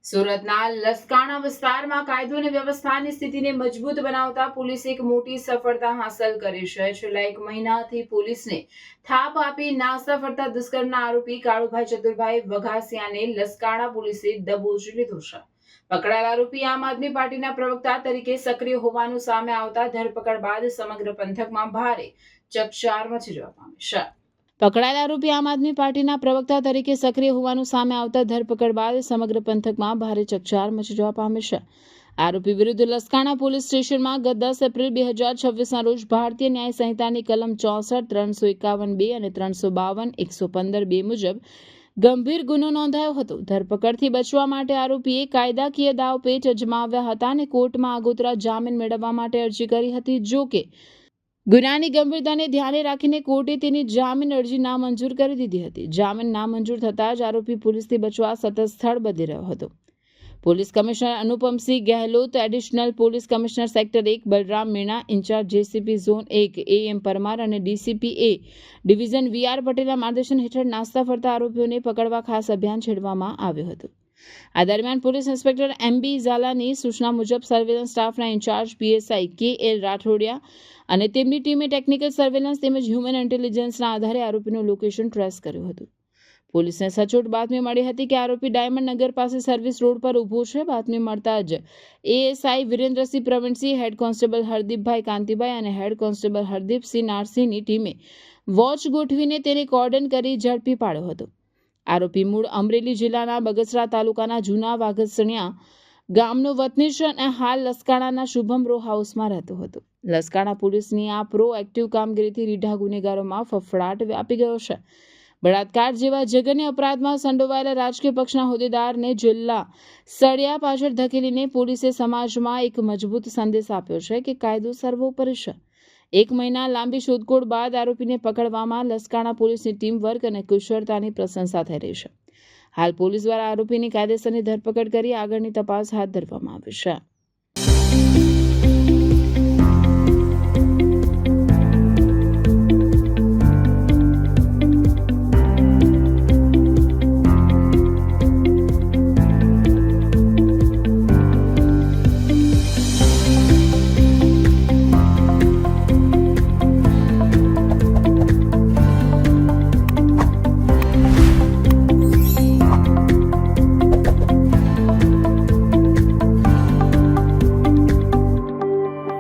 સુરતના લસકાણા વિસ્તારમાં કાયદો અને વ્યવસ્થાની સ્થિતિને મજબૂત બનાવતા પોલીસે એક મોટી સફળતા હાંસલ કરી છે. છેલ્લા 1 મહિનાથી પોલીસને થાપ આપી નાસ્તા ફરતા દુષ્કર્મના આરોપી કાળુભાઈ ચતુરભાઈ વઘાસિયાને લસકાણા પોલીસે દબોચી લીધો છે. પકડાયેલ આરોપી આમ આદમી પાર્ટીના પ્રવક્તા તરીકે સક્રિય હોવાનું સામે આવતા ધરપકડ બાદ સમગ્ર પંથકમાં ભારે ચકચાર મચી જવા પામી છે. પકડાયેલા આરોપી આમ આદમી પાર્ટીના પ્રવક્તા તરીકે સક્રિય હોવાનું સામે આવતા ધરપકડ બાદ સમગ્ર પંથકમાં ભારે ચકચાર મચી જવા પામી છે. આરોપી વિરુદ્ધ લસકાણા પોલીસ સ્ટેશનમાં ગત 10 એપ્રિલ 2026ના રોજ ભારતીય ન્યાય સંહિતાની કલમ 64, 351(2) અને 352, 115(2) મુજબ ગંભીર ગુનો નોંધાયો હતો. ધરપકડથી બચવા માટે આરોપીએ કાયદાકીય દાવપેચ અજમાવ્યા હતા અને કોર્ટમાં આગોતરા જામીન મેળવવા માટે અરજી કરી હતી. જો કે ગુનાની ગંભીરતાને ધ્યાને રાખીને કોર્ટે તેની જામીન અરજી નામંજૂર કરી દીધી હતી. જામીન નામંજૂર થતાં જ આરોપી પોલીસથી બચવા સતત સ્થળ બદલી રહ્યો હતો. Police commissioner Anupamsinh Gehlot, additional police commissioner sector 1 Balram Meena, in-charge JCP zone 1 AM Parmar અને ડીસીપી A ડિવિઝન VR પટેલના માર્ગદર્શન હેઠળ નાસ્તા ફરતા આરોપીઓને પકડવા ખાસ અભિયાન છેડવામાં આવ્યું હતું. આ દરમિયાન પોલીસ ઇન્સ્પેક્ટર MB ઝાલાની સૂચના મુજબ સર્વેલન્સ સ્ટાફના ઇન્ચાર્જ PSI KL રાઠોડિયા અને તેમની ટીમે ટેકનિકલ સર્વેલન્સ તેમજ હ્યુમન ઇન્ટેલિજન્સના આધારે આરોપીનું લોકેશન ટ્રેસ કર્યું હતું. પોલીસને સચોટ બાતમી મળી હતી કે આરોપી ડાયમંડ નગર પાસે સર્વિસ રોડ પર ઊભો છે. બાતમી મળતા જ ASI Virendrasinh Pravinsinh, head constable Hardipbhai Kantibhai અને હેડ કોન્સ્ટેબલ હરદીપસિંહ નારસિંહની ટીમે વોચ ગોઠવીને તેને કોર્ડન કરી ઝડપી પાડ્યો હતો. આરોપી મૂળ અમરેલી જિલ્લાના બગસરા તાલુકાના જૂના વાઘસણિયા ગામનો વતની છે અને હાલ લસકાણાના શુભમ રો હાઉસમાં રહેતો હતો. લસકાણા પોલીસની આ પ્રોએક્ટિવ કામગીરીથી રીઢા ગુનેગારોમાં ફફડાટ વ્યાપી ગયો છે. બળાત્કાર જેવા જઘન્ય અપરાધમાં સંડોવાયેલા રાજકીય પક્ષના હોદ્દેદારને જેલના સળિયા પાછળ ધકેલીને પોલીસે સમાજમાં એક મજબૂત સંદેશ આપ્યો છે કે કાયદો સર્વોપરી છે. 1 મહિના લાંબી શોધખોળ બાદ આરોપીને પકડવામાં લસકાણા પોલીસની ટીમ વર્ક અને કુશળતાની પ્રશંસા થઈ રહી છે. હાલ પોલીસ દ્વારા આરોપીની કાયદેસરની ધરપકડ કરી આગળની તપાસ હાથ ધરવામાં આવી છે.